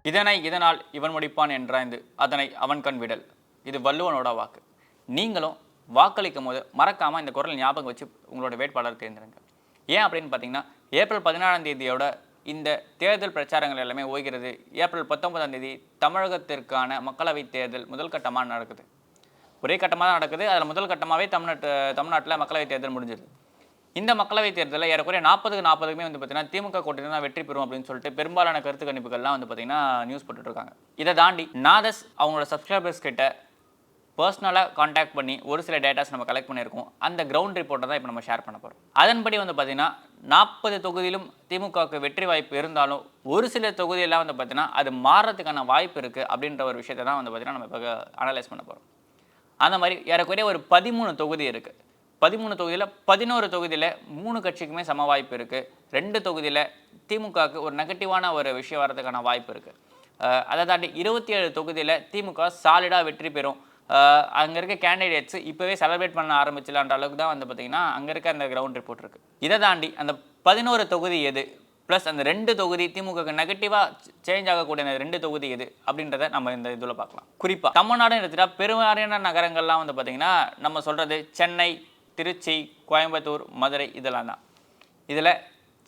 இதனால் இவன் முடிப்பான் என்றாய்ந்து அதனை அவன் கண் விடல். இது வள்ளுவனோட வாக்கு. நீங்களும் வாக்களிக்கும் போது மறக்காமல் இந்த குரல் ஞாபகம் வச்சு உங்களோட வேட்பாளர் தேர்ந்தெடுங்க. ஏன் அப்படின்னு பார்த்தீங்கன்னா, ஏப்ரல் 17ஆம் தேதியோட இந்த தேர்தல் பிரச்சாரங்கள் எல்லாமே ஓய்கிறது. ஏப்ரல் 19ஆம் தேதி தமிழகத்திற்கான மக்களவைத் தேர்தல் முதல் கட்டமாக நடக்குது. ஒரே கட்டமாக தான் நடக்குது. அதில் முதல் கட்டமாகவே தமிழ்நாட்டில் மக்களவைத் தேர்தல் முடிஞ்சிருது. இந்த மக்களவைத் தேர்தலில் ஏறக்குறைய 40-40க்குமே வந்து பார்த்தீங்கன்னா திமுக கூட்டணி தான் வெற்றி பெறும் அப்படின்னு சொல்லிட்டு பெரும்பாலான கருத்து கணிப்புகள்லாம் வந்து பார்த்தீங்கன்னா நியூஸ் போட்டுட்டு இருக்காங்க. இதை தாண்டி நாதஸ் அவங்களோட சப்ஸ்கிரைபர்ஸ் கிட்ட பர்சனலாக கான்டாக்ட் பண்ணி ஒரு சில டேட்டாஸ் நம்ம கலெக்ட் பண்ணியிருக்கோம். அந்த கிரவுண்ட் ரிப்போர்ட்டை தான் இப்போ நம்ம ஷேர் பண்ண போகிறோம். அதன்படி வந்து பார்த்தீங்கன்னா 40 தொகுதியிலும் திமுகவுக்கு வெற்றி வாய்ப்பு இருந்தாலும் ஒரு சில தொகுதியெல்லாம் வந்து பார்த்தீங்கன்னா அது மாறுறதுக்கான வாய்ப்பு இருக்குது அப்படின்ற ஒரு விஷயத்தை தான் வந்து பார்த்தீங்கன்னா நம்ம இப்போ அனலைஸ் பண்ண போகிறோம். அந்த மாதிரி ஏறக்குறைய ஒரு 13 தொகுதி இருக்குது. 13 தொகுதியில் 11 தொகுதியில் 3 கட்சிக்குமே சம வாய்ப்பு இருக்குது. 2 தொகுதியில் திமுகவுக்கு ஒரு நெகட்டிவான ஒரு விஷயம் வரதுக்கான வாய்ப்பு இருக்குது. அதை தாண்டி 27 தொகுதியில் திமுக சாலிடாக வெற்றி பெறும். அங்கே இருக்க கேண்டிடேட்ஸ் இப்போவே செலிப்ரேட் பண்ண ஆரம்பிச்சலான்ற அளவுக்கு தான் வந்து பார்த்திங்கன்னா அங்கே இருக்க அந்த கிரவுண்ட் ரிப்போர்ட் இருக்குது. இதை தாண்டி அந்த 11 தொகுதி எது ப்ளஸ் அந்த 2 தொகுதி திமுகவுக்கு நெகட்டிவாக சேஞ்ச் ஆகக்கூடிய அந்த 2 தொகுதி எது அப்படின்றத நம்ம இந்த இதில் பார்க்கலாம். குறிப்பாக தமிழ்நாடுன்னு எடுத்துட்டா பெரும்பாலான நகரங்கள்லாம் வந்து பார்த்திங்கன்னா நம்ம சொல்கிறது சென்னை, திருச்சி, கோயம்புத்தூர், மதுரை இதெல்லாம் தான். இதில்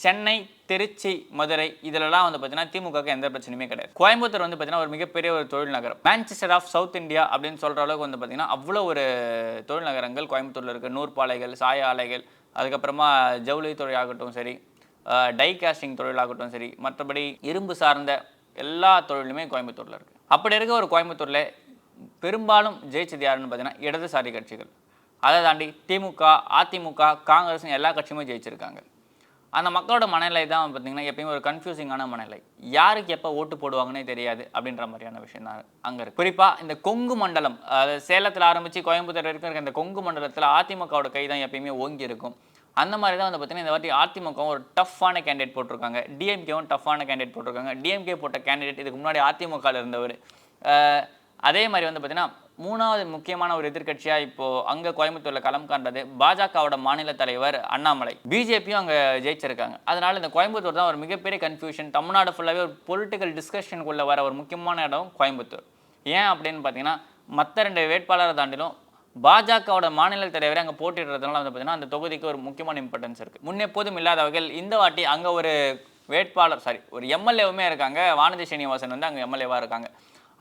சென்னை, திருச்சி, மதுரை இதிலெல்லாம் வந்து பார்த்தீங்கன்னா திமுகவுக்கு எந்த பிரச்சனையுமே கிடையாது. கோயம்புத்தூர் வந்து பார்த்தீங்கன்னா ஒரு மிகப்பெரிய ஒரு தொழில் நகரம். மான்செஸ்டர் ஆஃப் சவுத் இந்தியா அப்படின்னு சொல்கிற அளவுக்கு வந்து பார்த்தீங்கன்னா அவ்வளோ ஒரு தொழில் நகரங்கள் கோயம்புத்தூரில் இருக்குது. நூற்பாலைகள், சாய ஆலைகள், அதுக்கப்புறமா ஜவுளி தொழில் ஆகட்டும் சரி, டை காஸ்டிங் தொழிலாகட்டும் சரி, மற்றபடி இரும்பு சார்ந்த எல்லா தொழிலுமே கோயம்புத்தூரில் இருக்குது. அப்படி இருக்க ஒரு கோயம்புத்தூரில் பெரும்பாலும் ஜெயிச்சது யாருன்னு பார்த்தீங்கன்னா இடதுசாரி கட்சிகள். அதை தாண்டி திமுக, அதிமுக, காங்கிரஸ் எல்லா கட்சியுமே ஜெயிச்சிருக்காங்க. அந்த மக்களோட மனநிலை தான் பார்த்திங்கன்னா எப்பயுமே ஒரு கன்ஃபியூசிங்கான மனநிலை. யாருக்கு எப்போ ஓட்டு போடுவாங்கன்னே தெரியாது அப்படின்ற மாதிரியான விஷயம் தான் அங்கே இருக்குது. குறிப்பாக இந்த கொங்கு மண்டலம், அதாவது சேலத்தில் ஆரம்பித்து கோயம்புத்தூர் வரைக்கும் இருக்க இந்த கொங்கு மண்டலத்தில் அதிமுகவோட கை தான் எப்பயுமே ஓங்கி இருக்கும். அந்த மாதிரி தான் வந்து பார்த்திங்கன்னா இந்த வாட்டி அதிமுகவும் ஒரு டஃப்பான கேண்டிடேட் போட்டிருக்காங்க. டிஎம்கேவும் டஃப்பான கேண்டிடேட் போட்டிருக்காங்க. டிஎம்கே போட்ட கேண்டிடேட் இதுக்கு முன்னாடி அதிமுகவில் இருந்தவர். அதே மாதிரி வந்து பார்த்திங்கன்னா 3வது முக்கியமான ஒரு எதிர்கட்சியாக இப்போது அங்கே கோயம்புத்தூரில் களம் காண்றது பாஜகவோட மாநில தலைவர் அண்ணாமலை. பிஜேபியும் அங்கே ஜெயிச்சிருக்காங்க. அதனால் இந்த கோயம்புத்தூர் தான் ஒரு மிகப்பெரிய கன்ஃபியூஷன். தமிழ்நாடு ஃபுல்லாகவே ஒரு பொலிட்டிக்கல் டிஸ்கஷனுக்குள்ளே வர ஒரு முக்கியமான இடம் கோயம்புத்தூர். ஏன் அப்படின்னு பார்த்தீங்கன்னா மற்ற 2 வேட்பாளரை தாண்டிலும் பாஜகவோட மாநில தலைவரை அங்கே போட்டிடுறதுனால வந்து பார்த்தீங்கன்னா அந்த தொகுதிக்கு ஒரு முக்கியமான இம்பார்ட்டன்ஸ் இருக்குது. முன்னெப்போதும் இல்லாத வகையில் இந்த வாட்டி அங்கே ஒரு வேட்பாளர் ஒரு எம்எல்ஏவுமே இருக்காங்க. வானதி சீனிவாசன் வந்து அங்கே எம்எல்ஏவாக இருக்காங்க.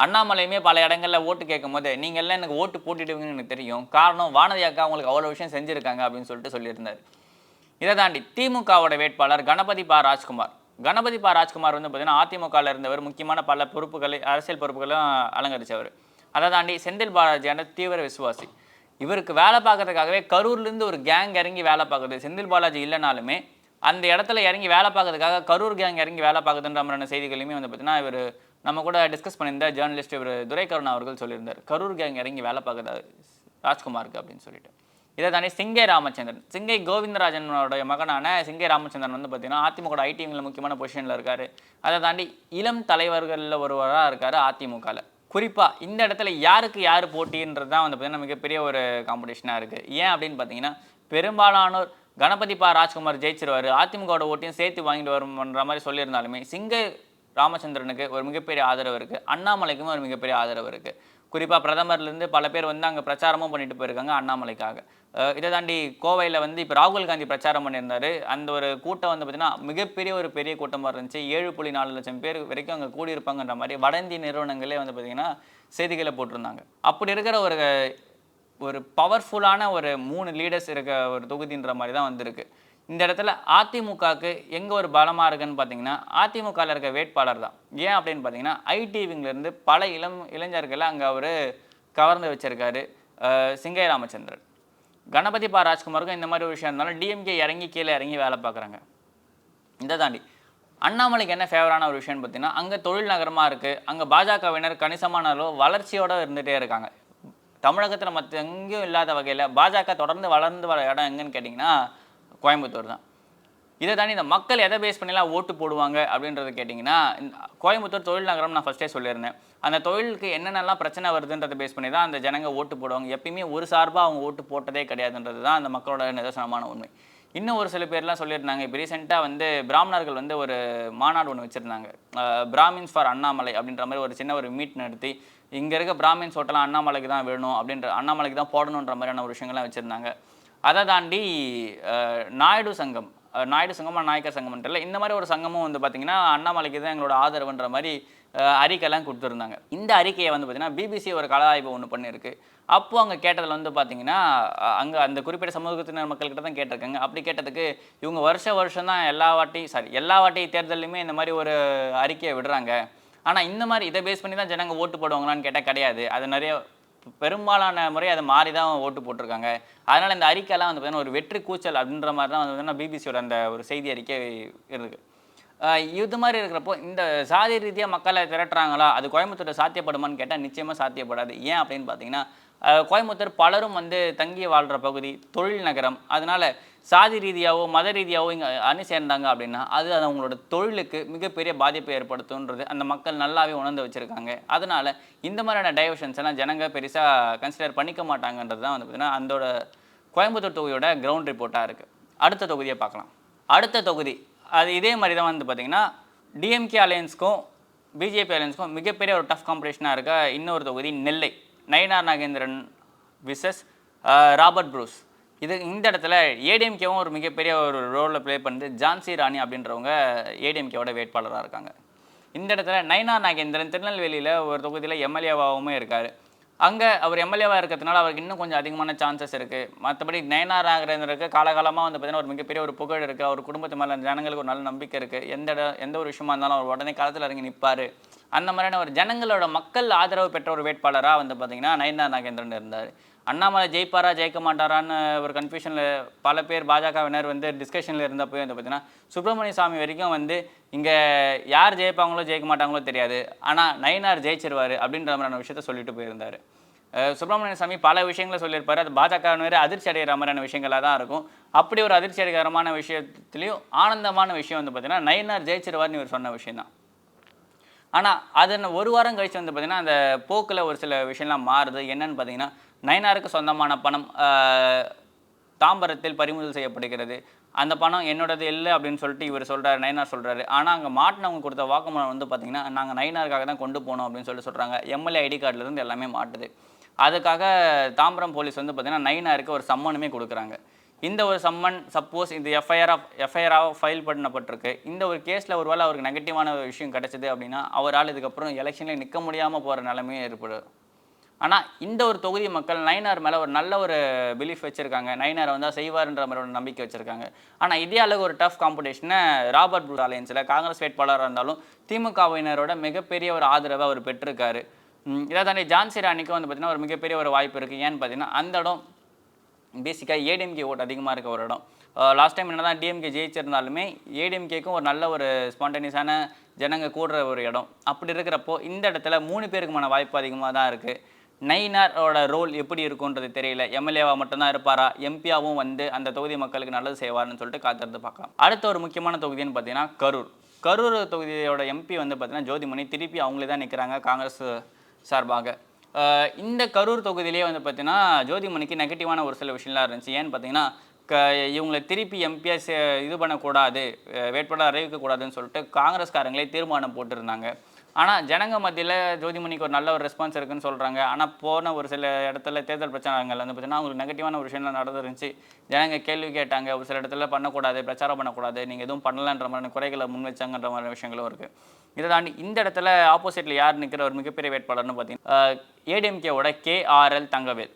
அண்ணாமலையுமே பல இடங்களில் ஓட்டு கேட்கும் போது நீங்கள் எல்லாம் எனக்கு ஓட்டு போட்டிடுவீங்கன்னு எனக்கு தெரியும், காரணம் வானதி அக்கா அவங்களுக்கு அவ்வளோ விஷயம் செஞ்சுருக்காங்க அப்படின்னு சொல்லியிருந்தார். இதை தாண்டி திமுகவோட வேட்பாளர் கணபதி பா ராஜ்குமார். கணபதி பா ராஜ்குமார் வந்து பார்த்தீங்கன்னா அதிமுகவில் இருந்தவர், முக்கியமான பல பொறுப்புகளை அரசியல் பொறுப்புகளும் அலங்கரித்தவர். அதை தாண்டி செந்தில் பாலாஜியான தீவிர விசுவாசி. இவருக்கு வேலை பார்க்கறதுக்காகவே கரூர்லேருந்து ஒரு கேங் இறங்கி வேலை பார்க்குது. செந்தில் பாலாஜி இல்லைனாலுமே அந்த இடத்துல இறங்கி வேலை பார்க்கறதுக்காக கரூர் கேங் இறங்கி வேலை பார்க்குதுன்ற மாதிரியான செய்திகளையுமே வந்து பார்த்தீங்கன்னா இவர் நம்ம கூட டிஸ்கஸ் பண்ணியிருந்த ஜேர்னலிஸ்ட் இவர் துரைக்கருணா அவர்கள் சொல்லியிருந்தார், கரூர் கேங் இறங்கி வேலை பார்க்குறது ராஜ்குமாருக்கு அப்படின்னு சொல்லிட்டு. இதை தாண்டி சிங்கை ராமச்சந்திரன், சிங்கை கோவிந்தராஜனோட மகனான சிங்கை ராமச்சந்திரன் வந்து பார்த்தீங்கன்னா அதிமுக ஐடிவிங்கில் முக்கியமான பொசிஷனில் இருக்கார். அதை தாண்டி இளம் தலைவர்களில் ஒருவராக இருக்கார் அதிமுகவில். குறிப்பாக இந்த இடத்துல யாருக்கு யார் போட்டின்றது தான் வந்து பார்த்தீங்கன்னா மிகப்பெரிய ஒரு காம்படிஷனாக இருக்குது. ஏன் அப்படின்னு பார்த்தீங்கன்னா பெரும்பாலானோர் கணபதி பா ராஜ்குமார் ஜெயிச்சிருவார், அதிமுகவோட ஓட்டையும் சேர்த்து வாங்கிட்டு வரும்ன்ற மாதிரி சொல்லியிருந்தாலுமே சிங்கை ராமச்சந்திரனுக்கு ஒரு மிகப்பெரிய ஆதரவு இருக்குது. அண்ணாமலைக்குமே ஒரு மிகப்பெரிய ஆதரவு இருக்குது. குறிப்பாக பிரதமர்லேருந்து பல பேர் வந்து அங்கே பிரச்சாரமும் பண்ணிட்டு போயிருக்காங்க அண்ணாமலைக்காக. இதை தாண்டி கோவையில் வந்து இப்போ ராகுல் காந்தி பிரச்சாரம் பண்ணியிருந்தார். அந்த ஒரு கூட்டம் வந்து பார்த்திங்கன்னா ஒரு பெரிய கூட்டமாக இருந்துச்சு. 7.4 லட்சம் பேர் வரைக்கும் அங்கே கூடியிருப்பாங்கன்ற மாதிரி வட இந்திய நிறுவனங்களே வந்து பார்த்திங்கன்னா செய்திகளை போட்டிருந்தாங்க. அப்படி இருக்கிற ஒரு பவர்ஃபுல்லான ஒரு 3 லீடர்ஸ் இருக்க ஒரு தொகுதின்ற மாதிரி தான் வந்திருக்கு. இந்த இடத்துல அதிமுகவுக்கு எங்கே ஒரு பலமாக இருக்குன்னு பார்த்தீங்கன்னா அதிமுகவில் இருக்க வேட்பாளர் தான். ஏன் அப்படின்னு பார்த்தீங்கன்னா ஐடிவிங்கிலேருந்து பல இளைஞர்களை அங்கே அவர் கவர்ந்து வச்சிருக்காரு சிங்கை ராமச்சந்திரன். கணபதி பா ராஜ்குமாருக்கும் இந்த மாதிரி ஒரு விஷயம் இருந்தாலும் டிஎம்கே கீழே இறங்கி வேலை பார்க்குறாங்க. இதை தாண்டி அண்ணாமலைக்கு என்ன ஃபேவரான ஒரு விஷயம்னு பார்த்தீங்கன்னா அங்கே தொழில் நகரமாக இருக்குது. அங்கே பாஜகவினர் கணிசமான அளவு வளர்ச்சியோடு இருந்துகிட்டே இருக்காங்க. தமிழகத்தில் மற்ற எங்கேயும் இல்லாத வகையில் பாஜக தொடர்ந்து வளர்ந்து வர இடம் எங்கன்னு கேட்டிங்கன்னா கோயம்புத்தூர் தான். இதை தாண்டி இந்த மக்கள் எதை பேஸ் பண்ணிலாம் ஓட்டு போடுவாங்க அப்படின்றது கேட்டிங்கன்னா கோயம்புத்தூர் தொழில் நகரம் நான் ஃபஸ்ட்டே சொல்லியிருந்தேன். அந்த தொழிலுக்கு என்னென்னலாம் பிரச்சனை வருதுன்றதை பேஸ் பண்ணி தான் அந்த ஜனங்க ஓட்டு போடுவாங்க. எப்பயுமே ஒரு சார்பாக அவங்க ஓட்டு போட்டதே கிடையாதுன்றது தான் அந்த மக்களோட நிதர்சனமான உண்மை. இன்னும் ஒரு சில பேர்லாம் சொல்லியிருந்தாங்க. இப்போ ரீசெண்டாக வந்து பிராமணர்கள் வந்து ஒரு மாநாடு ஒன்று வச்சுருந்தாங்க. பிராமின்ஸ் ஃபார் அண்ணாமலை அப்படின்ற மாதிரி ஒரு சின்ன ஒரு மீட் நடத்தி, இங்கே இருக்க பிராமின்ஸ் ஹோட்டலாம் அண்ணாமலைக்கு தான் வேணும் அப்படின்ற, அண்ணாமலைக்கு தான் போடணுன்ற மாதிரியான ஒரு விஷயங்கள்லாம் வச்சுருந்தாங்க. அதை தாண்டி நாயுடு சங்கம், நாயுடு சங்கமா நாயக்கர் சங்கம்ன்றல இந்த மாதிரி ஒரு சங்கமும் வந்து பார்த்தீங்கன்னா அண்ணாமலைக்கு தான் எங்களோட ஆதரவுன்ற மாதிரி அறிக்கையெல்லாம் கொடுத்துருந்தாங்க. இந்த அறிக்கையை வந்து பார்த்தீங்கன்னா பிபிசி ஒரு கள ஆய்வு ஒன்று பண்ணியிருக்கு. அப்போது அங்கே கேட்டதில் வந்து பார்த்தீங்கன்னா அங்கே அந்த குறிப்பிட்ட சமூகத்தினர் மக்கள்கிட்ட தான் கேட்டிருக்காங்க. அப்படி கேட்டதுக்கு இவங்க வருஷம் தான் எல்லா வாட்டி தேர்தலையுமே இந்த மாதிரி ஒரு அறிக்கையை விடுறாங்க. ஆனால் இந்த மாதிரி இதை பேஸ் பண்ணி தான் ஜனங்க ஓட்டு போடுவாங்களான்னு கேட்டால் கிடையாது. அது நிறைய பெரும்பாலான முறை அதை மாறி தான் ஓட்டு போட்டிருக்காங்க. அதனால் இந்த அறிக்கையெல்லாம் வந்து பார்த்தீங்கன்னா ஒரு வெற்றி கூச்சல் அப்படின்ற மாதிரி தான் வந்து பார்த்தீங்கன்னா பிபிசியோட அந்த ஒரு செய்தி அறிக்கை இருக்குது. இது மாதிரி இருக்கிறப்போ இந்த சாதி ரீதியாக மக்களை திரட்டுறாங்களா, அது கோயம்புத்தூரில் சாத்தியப்படுமான்னு கேட்டால் நிச்சயமாக சாத்தியப்படாது. ஏன் அப்படின்னு பார்த்தீங்கன்னா கோயம்புத்தூர் பலரும் வந்து தங்கி வாழ்கிற பகுதி, தொழில் நகரம். அதனால் சாதி ரீதியாகவோ மத ரீதியாகவோ இங்கே அணி சேர்ந்தாங்க அப்படின்னா அது அவங்களோட தொழிலுக்கு மிகப்பெரிய பாதிப்பை ஏற்படுத்துன்றது அந்த மக்கள் நல்லாவே உணர்ந்து வச்சுருக்காங்க. அதனால் இந்த மாதிரியான டைவர்ஷன்ஸ் எல்லாம் ஜனங்க பெருசாக கன்சிடர் பண்ணிக்க மாட்டாங்கன்றது தான் வந்து பார்த்திங்கன்னா அதோட கோயம்புத்தூர் தொகுதியோட கிரவுண்ட் ரிப்போர்ட்டாக இருக்குது. அடுத்த தொகுதியை பார்க்கலாம். அடுத்த தொகுதி அது இதே மாதிரி தான் வந்து பார்த்திங்கன்னா டிஎம்கே அலையன்ஸ்க்கும் பிஜேபி அலையன்ஸ்க்கும் மிகப்பெரிய ஒரு டஃப் காம்படிஷனாக இருக்க இன்னொரு தொகுதி Nellai. Nainar Nagendran versus Robert Bruce. இந்த இடத்துல ஏடிஎம்கேவும் ஒரு மிகப்பெரிய ஒரு ரோலில் ப்ளே பண்ணுது. ஜான்சி ராணி அப்படின்றவங்க ஏடிஎம்கேவோட வேட்பாளராக இருக்காங்க. இந்த இடத்துல நயினார் நாகேந்திரன் திருநெல்வேலியில் ஒரு தொகுதியில் எம்எல்ஏவாகவும் இருக்கார். அங்கே அவர் எம்எல்ஏவாக இருக்கிறதுனால அவருக்கு இன்னும் கொஞ்சம் அதிகமான சான்சஸ் இருக்குது. மற்றபடி நயினார் நாகேந்திரனுக்கு காலகாலமாக வந்து பார்த்தீங்கன்னா ஒரு மிகப்பெரிய ஒரு புகழ் இருக்குது. அவர் குடும்பத்து மேலே ஜனங்களுக்கு ஒரு நல்ல நம்பிக்கை இருக்குது. எந்த ஒரு விஷயமா இருந்தாலும் அவர் உடனே களத்தில் இறங்கி நிற்பார். அந்த மாதிரியான ஒரு ஜனங்களோட மக்கள் ஆதரவு பெற்ற ஒரு வேட்பாளராக வந்து பார்த்திங்கன்னா நயினார் நாகேந்திரன் இருந்தார். அண்ணாமலை ஜெயிப்பாரா ஜெயிக்க மாட்டாரான்னு ஒரு கன்ஃபியூஷனில் பல பேர் பாஜகவினர் வந்து டிஸ்கஷனில் இருந்தப்போ வந்து பார்த்திங்கன்னா சுப்பிரமணிய சாமி வரைக்கும் வந்து இங்கே யார் ஜெயிப்பாங்களோ ஜெயிக்க மாட்டாங்களோ தெரியாது, ஆனால் நயினார் ஜெயிச்சிருவார் அப்படின்ற மாதிரியான விஷயத்த சொல்லிட்டு போயிருந்தார். சுப்பிரமணிய சாமி பல விஷயங்களை சொல்லியிருப்பார். அது பாஜகவினர் அதிர்ச்சி அடைகிற மாதிரியான விஷயங்களாக தான் இருக்கும். அப்படி ஒரு அதிர்ச்சி அடைகரமான விஷயத்துலேயும் ஆனந்தமான விஷயம் வந்து பார்த்திங்கன்னா நயினார் ஜெயிச்சிருவார்னு இவர் சொன்ன விஷயந்தான். ஆனால் அது ஒரு வாரம் கழிச்சு வந்து பார்த்திங்கன்னா அந்த போக்கில் ஒரு சில விஷயம்லாம் மாறுது. என்னன்னு பார்த்தீங்கன்னா நயினாருக்கு சொந்தமான பணம் தாம்பரத்தில் பறிமுதல் செய்யப்படுகிறது. அந்த பணம் என்னோடது இல்லை அப்படின்னு சொல்லிட்டு இவர் சொல்கிறார், நயினார் சொல்கிறாரு. ஆனால் அங்கே மாட்டினவங்க கொடுத்த வாக்குமூலம் வந்து பார்த்திங்கன்னா நாங்கள் நயினாருக்காக தான் கொண்டு போனோம் அப்படின்னு சொல்லி சொல்கிறாங்க. எம்எல்ஏ ஐடி கார்டிலேருந்து எல்லாமே மாட்டுது. அதுக்காக தாம்பரம் போலீஸ் வந்து பார்த்திங்கன்னா நயினாருக்கு ஒரு சம்மனுமே கொடுக்குறாங்க. இந்த ஒரு சம்மன் சப்போஸ் இந்த எஃப்ஐஆராக ஃபைல் பண்ணப்பட்டிருக்கு. இந்த ஒரு கேஸில் ஒருவேளை அவருக்கு நெகட்டிவான ஒரு விஷயம் கிடச்சிது அப்படின்னா அவரால் இதுக்கப்புறம் எலெக்ஷனில் நிற்க முடியாமல் போகிற நிலைமையும் ஏற்படும். ஆனால் இந்த ஒரு தொகுதி மக்கள் நயினார் மேலே ஒரு நல்ல ஒரு பிலீஃப் வச்சுருக்காங்க. நயினாரை வந்தால் செய்வார்ன்ற மாதிரி ஒரு நம்பிக்கை வச்சுருக்காங்க. ஆனால் இதே அளவுக்கு ஒரு டஃப் காம்படிஷனை ராபர்ட் ப்ரூஸ் அலையன்ஸில் காங்கிரஸ் வேட்பாளராக இருந்தாலும் திமுகவினரோட மிகப்பெரிய ஒரு ஆதரவை அவர் பெற்றிருக்காரு. இதை தாண்டி ஜான்சி ராணிக்கும் வந்து பார்த்திங்கன்னா ஒரு மிகப்பெரிய ஒரு வாய்ப்பு இருக்குது. ஏன்னு பார்த்தீங்கன்னா அந்த இடம் பேசிக்காக ஏடிஎம்கே ஓட்டு அதிகமாக இருக்க ஒரு இடம். லாஸ்ட் டைம் என்ன தான் டிஎம்கே ஜெயிச்சிருந்தாலுமே ஏடிஎம்கேக்கும் ஒரு நல்ல ஒரு ஸ்பான்டேனியஸான ஜனங்க கூடுற ஒரு இடம். அப்படி இருக்கிறப்போ இந்த இடத்துல 3 பேருக்குமான வாய்ப்பு அதிகமாக தான் இருக்குது. நயினாரோட ரோல் எப்படி இருக்குன்றது தெரியல. எம்எல்ஏவாக மட்டும்தான் இருப்பாரா, எம்பியாவும் வந்து அந்த தொகுதி மக்களுக்கு நல்லது செய்வார்னு சொல்லிட்டு காத்திருந்து பார்க்கலாம். அடுத்த ஒரு முக்கியமான தொகுதின்னு பார்த்தீங்கன்னா கரூர் தொகுதியோட எம்பி வந்து பார்த்தீங்கன்னா ஜோதிமணி திருப்பி அவங்களே தான் நிற்கிறாங்க காங்கிரஸ் சார்பாக. இந்த கரூர் தொகுதியிலே வந்து பார்த்தீங்கன்னா ஜோதிமணிக்கு நெகட்டிவான ஒரு சில விஷயம்லாம் இருந்துச்சு. ஏன்னு பார்த்தீங்கன்னா இவங்களை திருப்பி எம்பிஎஸ் இது பண்ணக்கூடாது, வேட்பாளர் அறிவிக்கக்கூடாதுன்னு சொல்லிட்டு காங்கிரஸ்காரங்களே தீர்மானம் போட்டிருந்தாங்க. ஆனால் ஜனங்க மத்தியில் ஜோதிமணிக்கு ஒரு நல்ல ஒரு ரெஸ்பான்ஸ் இருக்குன்னு சொல்கிறாங்க. ஆனால் போன ஒரு சில இடத்துல தேர்தல் பிரச்சாரங்கள் வந்து பார்த்திங்கன்னா அவங்களுக்கு நெகட்டிவான ஒரு விஷயம்லாம் நடந்துருந்துச்சு. ஜனங்க கேள்வி கேட்டாங்க, ஒரு சில இடத்துல பண்ணக்கூடாது, பிரச்சாரம் பண்ணக்கூடாது, நீங்கள் எதுவும் பண்ணலன்ற மாதிரி குறைகளை முன் வச்சாங்கன்ற மாதிரி விஷயங்களும் இருக்குது. இதை தாண்டி இந்த இடத்துல ஆப்போசிட்டில் யார் நிற்கிற ஒரு மிகப்பெரிய வேட்பாளர்னு பார்த்தீங்கன்னா ஏடிஎம்கேவோட கேஆர்எல் தங்கவேல்.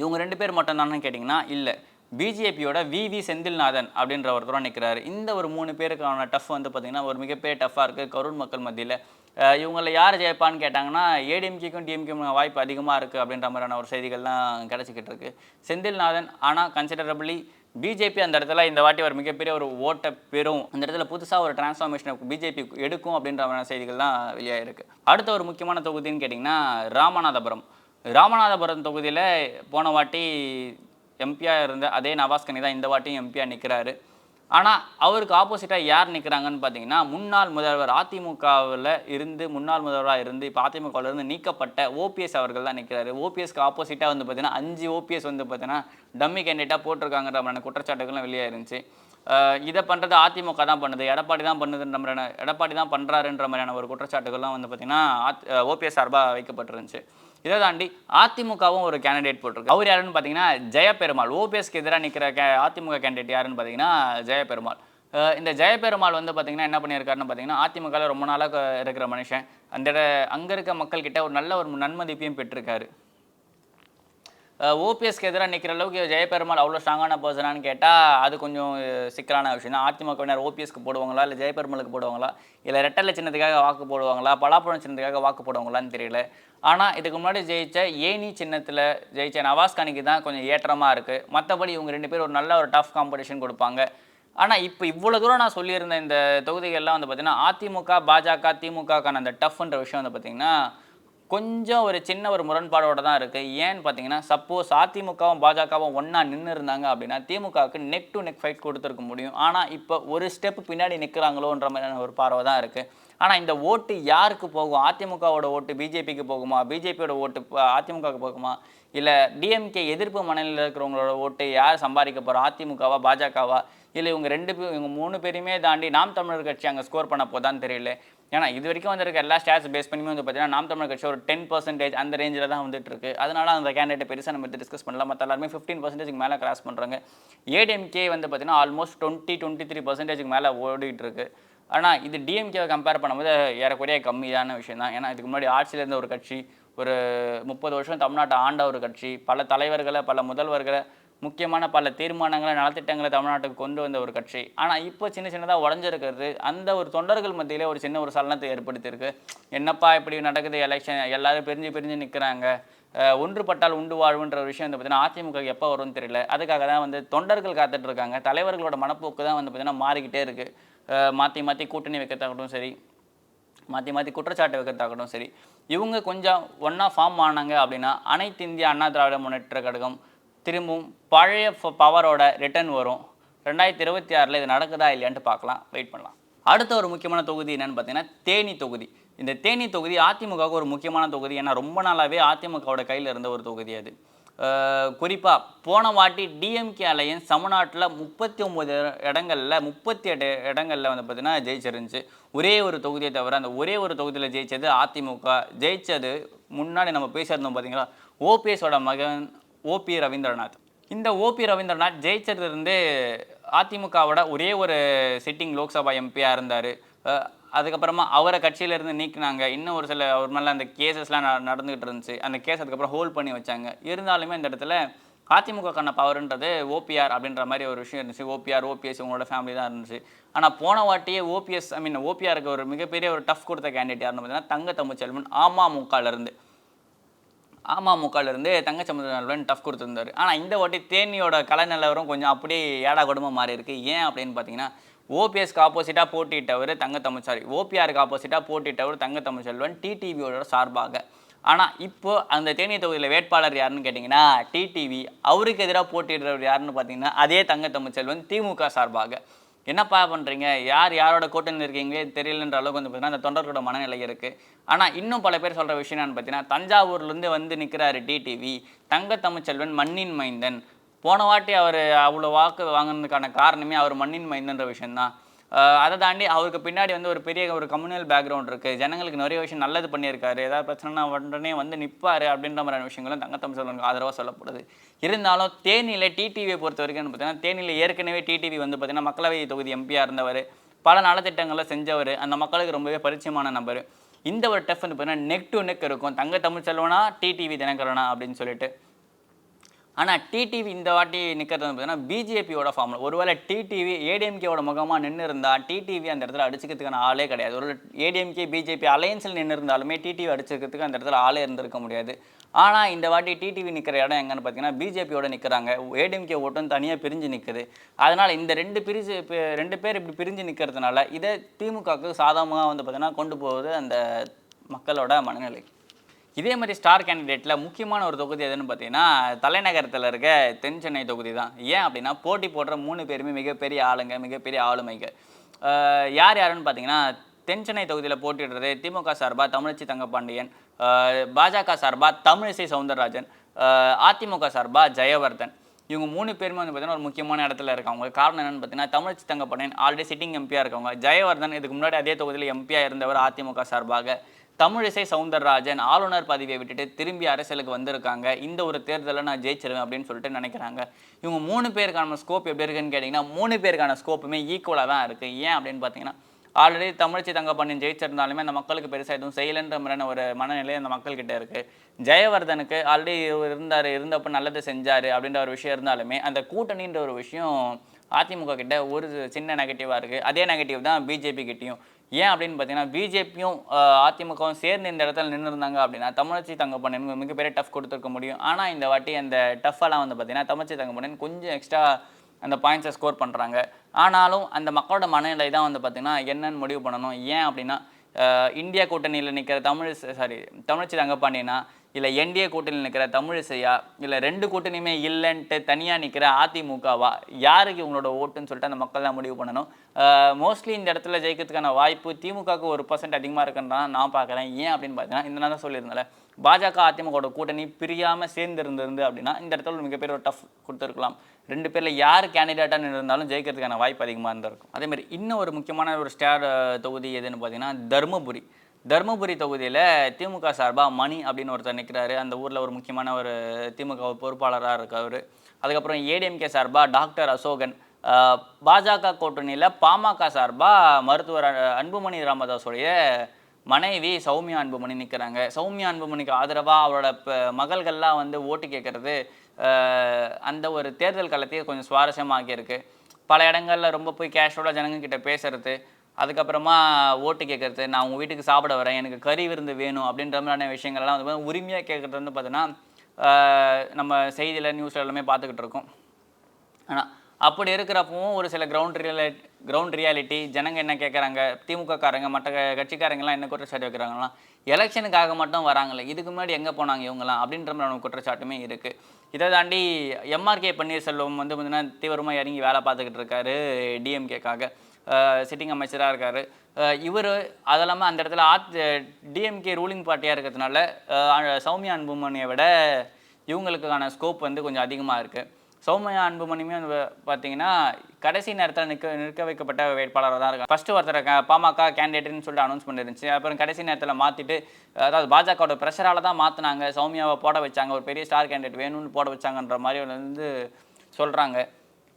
இவங்க 2 பேர் மட்டும்தானு கேட்டிங்கன்னா இல்லை, பிஜேபியோட விவி செந்தில்நாதன் அப்படின்ற ஒருத்தரும் நிற்கிறாரு. இந்த ஒரு 3 பேருக்கான டஃப் வந்து பார்த்திங்கன்னா ஒரு மிகப்பெரிய டஃப்பாக இருக்குது கரூர் மக்கள் மத்தியில். இவங்களை யார் ஜெயிப்பான்னு கேட்டாங்கன்னா ஏடிஎம்கேக்கும் டிஎம்கேக்கும் வாய்ப்பு அதிகமாக இருக்குது அப்படின்ற மாதிரியான ஒரு செய்திகள்லாம் கிடச்சிக்கிட்டு இருக்குது. செந்தில்நாதன் ஆனால் கன்சிடரபிளி பிஜேபி அந்த இடத்துல இந்த வாட்டி ஒரு மிகப்பெரிய ஒரு ஓட்டை பெறும், அந்த இடத்துல புதுசாக ஒரு டிரான்ஸ்ஃபார்மேஷனை பிஜேபி எடுக்கும் அப்படின்ற மாதிரியான செய்திகள்லாம் வெளியாக இருக்குது. அடுத்த ஒரு முக்கியமான தொகுதின்னு கேட்டிங்கன்னா ராமநாதபுரம் தொகுதியில் போன வாட்டி எம்பியாக இருந்த அதே நவாஸ்கனி தான் இந்த வாட்டியும் எம்பியாக நிற்கிறாரு. ஆனால் அவருக்கு ஆப்போசிட்டாக யார் நிற்கிறாங்கன்னு பார்த்தீங்கன்னா, முன்னாள் முதல்வர் அதிமுகவில் இருந்து முன்னாள் முதல்வராக இருந்து இப்போ அதிமுகவிலிருந்து நீக்கப்பட்ட ஓபிஎஸ் அவர்கள் தான் நிற்கிறாரு. ஓபிஎஸ்க்கு ஆப்போசிட்டாக வந்து பார்த்தீங்கன்னா 5 ஓபிஎஸ் வந்து பார்த்தீங்கன்னா டம்மி கேண்டிடேட்டாக போட்டிருக்காங்கன்ற மாதிரியான குற்றச்சாட்டுகள்லாம் வெளியே இருந்துச்சு. இதை பண்ணுறது அதிமுக தான் பண்ணுது, எடப்பாடி தான் பண்ணுதுன்ற மாதிரியான எடப்பாடி தான் பண்ணுறாருன்ற மாதிரியான ஒரு குற்றச்சாட்டுகள்லாம் வந்து பார்த்தீங்கன்னா ஓபிஎஸ் சார்பாக வைக்கப்பட்டிருந்துச்சு. இதை தாண்டி அதிமுகவும் ஒரு கேண்டிடேட் போட்டிருக்கு. அவர் யாருன்னு பார்த்தீங்கன்னா ஜெயபெருமாள். ஓபிஎஸ்க்கு எதிராக நிற்கிற அதிமுக கேண்டிடேட் யாருன்னு பார்த்தீங்கன்னா ஜெயபெருமாள். இந்த ஜெயபெருமாள் வந்து பார்த்தீங்கன்னா என்ன பண்ணியிருக்காருன்னு பார்த்தீங்கன்னா அதிமுகவில் ரொம்ப நாளாக இருக்கிற மனுஷன். அங்கே இருக்க மக்கள்கிட்ட ஒரு நல்ல ஒரு நன்மதிப்பையும் பெற்றிருக்காரு. ஓபிஎஸ்க்கு எதிராக நிற்கிற அளவுக்கு ஜெயபெருமாள் அவ்வளோ ஸ்ட்ராங்கான பர்சனான்னு கேட்டால் அது கொஞ்சம் சிக்கலான விஷயம் தான். அதிமுகவினர் ஓபிஎஸ்க்கு போடுவாங்களா, இல்லை ஜெயபெருமாளுக்கு போடுவாங்களா, இல்லை ரெட்டலை சின்னத்துக்காக வாக்கு போடுவாங்களா, பலாப்பழம் சின்னத்துக்காக வாக்கு போடுவாங்களான்னு தெரியல. ஆனால் இதுக்கு முன்னாடி ஜெயித்த ஏனி சின்னத்தில் ஜெயித்த நவாஸ்கானிக்கு தான் கொஞ்சம் ஏற்றமாக இருக்குது. மற்றபடி இவங்க 2 பேர் ஒரு நல்ல ஒரு டஃப் காம்படிஷன் கொடுப்பாங்க. ஆனால் இப்போ இவ்வளோ தூரம் நான் சொல்லியிருந்த இந்த தொகுதிகள்லாம் வந்து பார்த்திங்கன்னா அதிமுக, பாஜக, திமுகக்கான அந்த டஃப்ன்ற விஷயம் வந்து பார்த்திங்கன்னா கொஞ்சம் ஒரு சின்ன ஒரு முரண்பாடோடு தான் இருக்குது. ஏன்னு பார்த்தீங்கன்னா சப்போஸ் அதிமுகவும் பாஜகவும் ஒன்றா நின்று இருந்தாங்க அப்படின்னா திமுகவுக்கு நெக் டு நெக் ஃபைட் கொடுத்துருக்க முடியும். ஆனால் இப்போ ஒரு ஸ்டெப் பின்னாடி நிற்கிறாங்களோன்ற மாதிரியான ஒரு பார்வை தான் இருக்குது. ஆனால் இந்த ஓட்டு யாருக்கு போகும்? அதிமுகவோட ஓட்டு பிஜேபிக்கு போகுமா, பிஜேபியோட ஓட்டு அதிமுகவுக்கு போகுமா, இல்லை டிஎம்கே எதிர்ப்பு மனநிலையில் இருக்கிறவங்களோட ஓட்டு யார் சம்பாதிக்க போகிறோம், அதிமுகவா பாஜகவா, இல்லை இவங்க 3 பேரையுமே தாண்டி நாம் தமிழர் கட்சி அங்கே ஸ்கோர் பண்ண போதான்னு தெரியல. ஏன்னா இது வரைக்கும் வந்திருக்க எல்லா ஸ்டாட்ஸ் பேஸ் பண்ணியுமே வந்து பார்த்தீங்கன்னா நாம் தமிழர் கட்சி ஒரு 10% அந்த ரேஞ்சில் தான் வந்துட்டு இருக்கு. அதனால அந்த கேண்டிடேட் பெருசாக நம்ம டிஸ்கஸ் பண்ணலாம். மற்ற எல்லாருமே 15% மேலே கிராஸ் பண்ணுறாங்க. ஏடிஎம்கே வந்து பார்த்தீங்கன்னா ஆல்மோஸ்ட் 20-23% மேலே ஓடிட்டு இருக்கு. ஆனால் இது டிஎம்கேவை கம்பேர் பண்ணும்போது ஏறக்குறைய கம்மியான விஷயம் தான். ஏன்னா இதுக்கு முன்னாடி ஆட்சியில் இருந்த ஒரு கட்சி, ஒரு 30 வருஷம் தமிழ்நாட்டை ஆண்ட ஒரு கட்சி, பல தலைவர்களை, பல முதல்வர்களை, முக்கியமான பல தீர்மானங்களை, நலத்திட்டங்களை தமிழ்நாட்டுக்கு கொண்டு வந்த ஒரு கட்சி. ஆனால் இப்போ சின்னதாக உடஞ்சிருக்கிறது அந்த ஒரு தொண்டர்கள் மத்தியிலே ஒரு சின்ன ஒரு சலனத்தை ஏற்படுத்தியிருக்கு. என்னப்பா இப்படி நடக்குது எலெக்ஷன், எல்லாரும் பிரிஞ்சு நிற்கிறாங்க, ஒன்றுபட்டால் உண்டு வாழ்வுன்ற ஒரு விஷயம் வந்து பார்த்தீங்கன்னா அதிமுக எப்போ வரும்னு தெரியல. அதுக்காக தான் வந்து தொண்டர்கள் காத்துட்டு இருக்காங்க. தலைவர்களோட மனப்போக்கு தான் வந்து பார்த்தீங்கன்னா மாறிக்கிட்டே இருக்குது. மாற்றி கூட்டணி வைக்கிறதாகட்டும் சரி, மாற்றி குற்றச்சாட்டு வைக்கிறதாகட்டும் சரி, இவங்க கொஞ்சம் ஒன்றா ஃபார்ம் ஆனாங்க அப்படின்னா அனைத்து இந்திய அண்ணா திராவிட முன்னேற்ற கழகம் திரும்பவும் பழைய பவரோட ரிட்டர்ன் வரும். 2026 இது நடக்குதா இல்லையான்ட்டு பார்க்கலாம், வெயிட் பண்ணலாம். அடுத்த ஒரு முக்கியமான தொகுதி என்னன்னு பார்த்தீங்கன்னா தேனி தொகுதி. இந்த தேனி தொகுதி அதிமுகவுக்கு ஒரு முக்கியமான தொகுதி. ஏன்னா ரொம்ப நாளாகவே அதிமுகவோட கையில் இருந்த ஒரு தொகுதி அது. குறிப்பாக போன வாட்டி டிஎம்கே அலையன்ஸ் தமிழ்நாட்டில் 39 இடங்களில் 38 இடங்களில் வந்து பார்த்திங்கன்னா ஜெயிச்சிருந்துச்சு. ஒரே ஒரு தொகுதியை தவிர அந்த ஒரே ஒரு தொகுதியில் ஜெயித்தது அதிமுக. ஜெயித்தது முன்னாடி நம்ம பேசியிருந்தோம் பார்த்தீங்களா, ஓபிஎஸோட மகன் ஓபி ரவீந்திரநாத். இந்த ஓபி ரவீந்திரநாத் ஜெயிச்சதுலேருந்து அதிமுகவோட ஒரே ஒரு சிட்டிங் லோக்சபா எம்பியாக இருந்தார். அதுக்கப்புறமா அவரை கட்சியிலேருந்து நீக்கினாங்க. இன்னும் ஒரு சில அவர் மேலே அந்த கேசஸ்லாம் நடந்துகிட்டு இருந்துச்சு. அந்த கேஸ் அதுக்கப்புறம் ஹோல்ட் பண்ணி வச்சாங்க. இருந்தாலுமே இந்த இடத்துல அதிமுகக்கான பவர்ன்றது ஓபிஆர் அப்படின்ற மாதிரி ஒரு விஷயம் இருந்துச்சு. ஓபிஆர், ஓபிஎஸ் இவங்களோட ஃபேமிலி தான் இருந்துச்சு. ஆனால் போன வாட்டியே ஓபிஆருக்கு ஒரு மிகப்பெரிய ஒரு டஃப் கொடுத்த கேண்டிடேட் யாருன்னு பார்த்தீங்கன்னா தங்க தமிழ்ச்செல்வன் அமமுகலேருந்து தங்க தமிழ்ச்செல்வன் டஃப் கொடுத்துருந்தாரு. ஆனால் இந்த வாட்டி தேனியோட கலை நிலவரம் கொஞ்சம் அப்படியே ஏடா கொடுமை மாறி இருக்கு. ஏன் அப்படின்னு பார்த்தீங்கன்னா ஓபிஎஸ்க்கு ஆப்போசிட்டாக போட்டியிட்டவர் ஓபிஆருக்கு ஆப்போசிட்டாக போட்டியிட்டவர் தங்க தமிழ்ச்செல்வன் டிடிவியோட சார்பாக. ஆனால் இப்போ அந்த தேனி தொகுதியில் வேட்பாளர் யாருன்னு கேட்டிங்கன்னா டிடிவி. அவருக்கு எதிராக போட்டியிடுறவர் யாருன்னு பார்த்தீங்கன்னா அதே தங்க தமிழ்ச்செல்வன் திமுக சார்பாக. என்னப்பா பண்ணுறீங்க, யாரோட கூட்டணி இருக்கீங்களே தெரியலன்ற அளவுக்கு வந்து பார்த்தீங்கன்னா அந்த தொண்டர்களோட மனநிலை இருக்குது. ஆனால் இன்னும் பல பேர் சொல்கிற விஷயம் என்னன்னு பார்த்தீங்கன்னா தஞ்சாவூர்லேருந்து வந்து நிற்கிறாரு டிடிவி. தங்க தமிழ்ச்செல்வன் மண்ணின் மைந்தன். போன வாட்டி அவர் அவ்வளோ வாக்கு வாங்கினதுக்கான காரணமே அவர் மண்ணின் மைந்தன்ற விஷயந்தான். அதை தாண்டி அவருக்கு பின்னாடி வந்து ஒரு பெரிய ஒரு கம்யூனல் பேக்ரவுண்ட் இருக்குது. ஜனங்களுக்கு நிறைய விஷயம் நல்லது பண்ணியிருக்காரு. ஏதாவது பிரச்சனைனா உடனே வந்து நிற்பார் அப்படின்ற மாதிரியான விஷயங்களும் தங்க தமிழ்ச்செல்வனுக்கு ஆதரவாக சொல்லப்படுது. இருந்தாலும் தேனியில் டிடிவியை பொறுத்த வரைக்கும் பார்த்தீங்கன்னா தேனியில் ஏற்கனவே டிடிவி வந்து பார்த்தீங்கன்னா மக்களவை தொகுதி எம்பியாக இருந்தவர், பல நலத்திட்டங்களை செஞ்சவர், அந்த மக்களுக்கு ரொம்பவே பரிச்சயமான நபர். இந்த ஒரு டஃப் வந்து பார்த்தீங்கன்னா நெக் டு நெக் இருக்கும். தங்க தமிழ்ச்செல்வனா டிடிவி தினகரனா அப்படின்னு சொல்லிட்டு. ஆனால் டிடிவி இந்த வாட்டி நிற்கிறது வந்து பார்த்தீங்கன்னா பிஜேபியோட ஃபார்மில். ஒருவேளை டிடிவி ஏடிஎம்கேவோட முகமாக நின்று இருந்தால் டிடிவி அந்த இடத்துல அடிச்சுக்கிறதுக்கான ஆளே கிடையாது. ஒரு ஏடிஎம்கே பிஜேபி அலையன்ஸில் நின்று இருந்தாலுமே டிடிவி அடிச்சுக்கிறதுக்கு அந்த இடத்துல ஆளே இருந்திருக்க முடியாது. ஆனால் இந்த வாட்டி டிடிவி நிற்கிற இடம் எங்கன்னு பார்த்தீங்கன்னா பிஜேபியோட நிற்கிறாங்க. ஏடிஎம்கே ஓட்டும் தனியாக பிரிஞ்சு நிற்குது. அதனால் இந்த 2 பேர் இப்படி பிரிஞ்சு நிற்கிறதுனால இதை திமுகவுக்கு சாதகமாக வந்து பார்த்தீங்கன்னா கொண்டு போகுது அந்த மக்களோட மனநிலை. இதே மாதிரி ஸ்டார் கேண்டிடேட்டில் முக்கியமான ஒரு தொகுதி எதுன்னு பார்த்தீங்கன்னா தலைநகரத்தில் இருக்க தென் சென்னை தொகுதி தான். ஏன் அப்படின்னா போட்டி போடுற 3 பேருமே மிகப்பெரிய ஆளுங்க, மிகப்பெரிய ஆளுமைங்க. யார் யாருன்னு பார்த்தீங்கன்னா தென் சென்னை தொகுதியில் போட்டிடுறது திமுக சார்பாக தமிழச்சி தங்கப்பாண்டியன், பாஜக சார்பாக தமிழிசை சவுந்தரராஜன், அதிமுக சார்பாக ஜெயவர்தன். இவங்க 3 பேருமே வந்து பார்த்தீங்கன்னா ஒரு முக்கியமான இடத்துல இருக்காங்க. காரணம் என்னென்னு பார்த்தீங்கன்னா தமிழச்சி தங்கப்பாண்டியன் ஆல்ரெடி சிட்டிங் எம்பியாக இருக்கவங்க. ஜெயவர்தன் இதுக்கு முன்னாடி அதே தொகுதியில் எம்பியாக இருந்தவர் அதிமுக சார்பாக. தமிழிசை சவுந்தரராஜன் ஆளுநர் பதவியை விட்டுட்டு திரும்பி அரசியலுக்கு வந்திருக்காங்க. இந்த ஒரு தேர்தலில் நான் ஜெயிச்சிருவேன் அப்படின்னு சொல்லிட்டு நினைக்கிறாங்க. இவங்க 3 பேருக்கான ஸ்கோப் எப்படி இருக்குன்னு கேட்டிங்கன்னா 3 பேருக்கான ஸ்கோப்புமே ஈக்குவலாக தான் இருக்குது. ஏன் அப்படின்னு பார்த்தீங்கன்னா ஆல்ரெடி தமிழச்சி தங்கப்பாண்டியன் ஜெயிச்சிருந்தாலுமே அந்த மக்களுக்கு பெருசாக எதுவும் செய்யலைன்ற மாதிரியான ஒரு மனநிலை அந்த மக்கள்கிட்ட இருக்குது. ஜெயவர்தனுக்கு ஆல்ரெடி இருந்தப்போ நல்லது செஞ்சார் அப்படின்ற ஒரு விஷயம் இருந்தாலுமே அந்த கூட்டணின்ற ஒரு விஷயம் அதிமுக கிட்ட ஒரு சின்ன நெகட்டிவாக இருக்குது. அதே நெகட்டிவ் தான் பிஜேபி கிட்டையும். ஏன் அப்படின்னு பார்த்தீங்கன்னா பிஜேபியும் அதிமுகவும் சேர்ந்து இந்த இடத்துல நின்று இருந்தாங்க அப்படின்னா தமிழச்சி தங்கப்பாண்டியன் மிகப்பெரிய டஃப் கொடுத்துருக்க முடியும். ஆனால் இந்த வாட்டி அந்த டஃப்பெல்லாம் வந்து பார்த்தீங்கன்னா தமிழச்சி தங்கப்பாண்டியன் கொஞ்சம் எக்ஸ்ட்ரா அந்த பாயிண்ட்ஸை ஸ்கோர் பண்ணுறாங்க. ஆனாலும் அந்த மக்களோட மனநிலை தான் வந்து பார்த்திங்கன்னா என்னன்னு முடிவு பண்ணணும். ஏன் அப்படின்னா இந்தியா கூட்டணியில் நிற்கிற தமிழச்சி தங்கப்பாண்டியனா, இல்லை என்டிஏ கூட்டணியில் நிற்கிற தமிழிசையா, இல்லை 2 கூட்டணியுமே இல்லைன்ட்டு தனியாக நிற்கிற அதிமுகவா, யாருக்கு இவங்களோட ஓட்டுன்னு சொல்லிட்டு அந்த மக்கள் தான் முடிவு பண்ணணும். மோஸ்ட்லி இந்த இடத்துல ஜெயிக்கிறதுக்கான வாய்ப்பு திமுகவுக்கு 1% அதிகமாக இருக்குன்னு நான் பார்க்குறேன். ஏன் அப்படின்னு பார்த்தீங்கன்னா இந்த நான் தான் சொல்லியிருந்தேன்ல, பாஜக அதிமுகவோட கூட்டணி பிரியாமல் சேர்ந்து இருந்திருந்து அப்படின்னா இந்த இடத்துல ஒரு மிகப்பெரிய ஒரு டஃப் கொடுத்துருக்கலாம். 2 பேரில் யார் கேண்டிடேட்டாக இருந்தாலும் ஜெயிக்கிறதுக்கான வாய்ப்பு அதிகமாக இருந்திருக்கும். அதேமாதிரி இன்னும் ஒரு முக்கியமான ஒரு ஸ்டார் தொகுதி எதுன்னு பார்த்தீங்கன்னா தருமபுரி தொகுதியில் திமுக சார்பாக மணி அப்படின்னு ஒருத்தர் நிற்கிறாரு. அந்த ஊரில் ஒரு முக்கியமான ஒரு திமுக பொறுப்பாளராக இருக்கார். அதுக்கப்புறம் ஏடிஎம்கே சார்பாக டாக்டர் அசோகன், பாஜக கூட்டணியில் பாமக சார்பாக மருத்துவர் அன்புமணி ராமதாஸுடைய மனைவி சௌமியா அன்புமணி நிற்கிறாங்க. சௌமியா அன்புமணிக்கு ஆதரவாக அவரோட மகள்கள்லாம் வந்து ஓட்டு கேட்குறது அந்த ஒரு தேர்தல் காலத்தையே கொஞ்சம் சுவாரஸ்யமாகியிருக்கு. பல இடங்களில் ரொம்ப போய் கேஷுவலாக ஜனங்கக்கிட்ட பேசுறது, அதுக்கப்புறமா ஓட்டு கேட்குறது, நான் உங்கள் வீட்டுக்கு சாப்பிட வரேன், எனக்கு கறி விருந்து வேணும் அப்படின்ற மாதிரியான விஷயங்கள்லாம் வந்து உரிமையாக கேட்குறது வந்து பார்த்தீங்கன்னா நம்ம செய்தியில் நியூஸில் எல்லாமே பார்த்துக்கிட்டு இருக்கோம். ஆனால் அப்படி இருக்கிறப்பவும் ஒரு சில கிரவுண்ட் ரியாலிட்டி ஜனங்க என்ன கேட்குறாங்க, திமுக காரங்க மற்ற கட்சிக்காரங்கெல்லாம் என்ன குற்றச்சாட்டு வைக்கிறாங்களாம், எலெக்ஷனுக்காக மட்டும் வராங்களே, இதுக்கு முன்னாடி எங்கே போனாங்க இவங்களாம் அப்படின்ற மாதிரி குற்றச்சாட்டுமே இருக்குது. இதை தாண்டி எம்ஆர்கே பன்னீர்செல்வம் வந்து பார்த்தீங்கன்னா தீவிரமாக இறங்கி வேலை பார்த்துக்கிட்டு இருக்காரு டிஎம்கேக்காக. சிட்டிங் அமைச்சராக இருக்கார் இவர். அதெல்லாமல் அந்த இடத்துல டிஎம்கே ரூலிங் பார்ட்டியாக இருக்கிறதுனால சௌமியா அன்புமணியை விட இவங்களுக்கான ஸ்கோப் வந்து கொஞ்சம் அதிகமாக இருக்குது. சௌமியா அன்புமணியுமே வந்து பார்த்தீங்கன்னா கடைசி நேரத்தில் நிற்க வைக்கப்பட்ட வேட்பாளராக தான் இருக்காங்க. ஃபஸ்ட்டு ஒருத்தர் பாமக கேண்டிடேட்னு சொல்லிட்டு அனௌன்ஸ் பண்ணிருந்துச்சு. அப்புறம் கடைசி நேரத்தில் மாற்றிட்டு, அதாவது பாஜகவோட ப்ரெஷரால் தான் மாற்றினாங்க, சௌமியாவை போட வச்சாங்க, ஒரு பெரிய ஸ்டார் கேண்டிடேட் வேணும்னு போட வச்சாங்கன்ற மாதிரி வந்து சொல்கிறாங்க.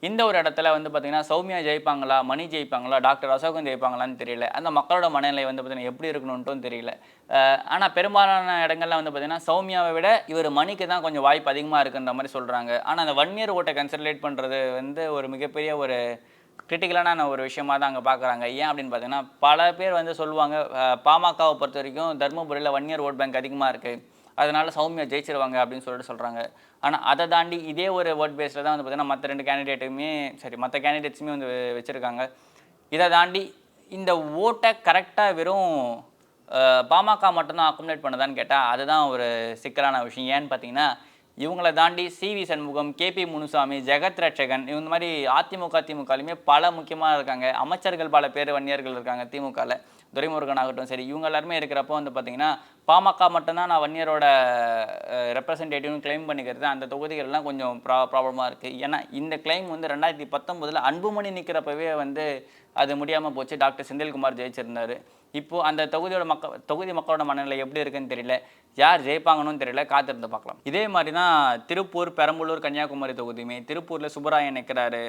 இந்த ஒரு இடத்துல வந்து பார்த்திங்கன்னா சௌமியா ஜெயிப்பாங்களா, மணி ஜெயிப்பாங்களா, டாக்டர் அசோகன் ஜெயிப்பாங்களான்னு தெரியல. அந்த மக்களோட மனநிலை வந்து பார்த்திங்கன்னா எப்படி இருக்கணுன்ட்டும் தெரியல. ஆனால் பெரும்பாலான இடங்கள்ல வந்து பார்த்திங்கன்னா சௌமியாவை விட இவர் மணிக்கு தான் கொஞ்சம் வாய்ப்பு அதிகமாக இருக்குன்ற மாதிரி சொல்கிறாங்க. ஆனால் அந்த 1 இயர் ஓட்டை கன்சிடரேட் பண்ணுறது வந்து ஒரு மிகப்பெரிய ஒரு கிரிட்டிக்கலான ஒரு விஷயமாக தான் அங்கே பார்க்குறாங்க. ஏன் அப்படின்னு பார்த்தீங்கன்னா பல பேர் வந்து சொல்லுவாங்க, பாமகவை பொறுத்த வரைக்கும் தருமபுரியில் 1 இயர் ஓட் பேங்க் அதிகமாக இருக்குது, அதனால சௌமியா ஜெயிச்சிருவாங்க அப்படின்னு சொல்லிட்டு சொல்கிறாங்க. ஆனால் அதை தாண்டி இதே ஒரு ஓட் பேஸில் தான் வந்து பார்த்தீங்கன்னா மற்ற 2 கேண்டிடேட்டுமே மற்ற கேண்டிடேட்ஸுமே வந்து வச்சுருக்காங்க. இதை தாண்டி இந்த ஓட்டை கரெக்டாக வெறும் பாமக மட்டும்தான் அக்குமுலேட் பண்ணுதான்னு கேட்டால் அதுதான் ஒரு சிக்கலான விஷயம். ஏன்னு பார்த்தீங்கன்னா இவங்களை தாண்டி சிவி சண்முகம், கேபி முனுசாமி, ஜெகத் ரட்சகன், இவங்க மாதிரி திமுகலையுமே பல முக்கியமாக இருக்காங்க. அமைச்சர்கள் பல பேர் வன்னியர்கள் இருக்காங்க திமுகவில். துரைமுருகன் ஆகட்டும் சரி, இவங்க எல்லாருமே இருக்கிறப்போ வந்து பார்த்தீங்கன்னா பாமக மட்டும்தான் நான் வன்னியரோட ரெப்ரசன்டேட்டிவ்னு கிளைம் பண்ணிக்கிறது அந்த தொகுதிகள்லாம் கொஞ்சம் ப்ராப்ளமாக இருக்குது. ஏன்னா இந்த கிளைம் வந்து 2019 அன்புமணி நிற்கிறப்பவே வந்து அது முடியாமல் போச்சு. டாக்டர் செந்தில்குமார் ஜெயிச்சிருந்தார். இப்போது அந்த தொகுதி மக்களோட மனநிலை எப்படி இருக்குன்னு தெரியல, யார் ஜெயிப்பாங்கன்னு தெரியல, காத்திருந்து பார்க்கலாம். இதே மாதிரி தான் திருப்பூர், பெரம்பலூர், கன்னியாகுமரி தொகுதியுமே. திருப்பூரில் சுப்பராயன் நிற்கிறாரு,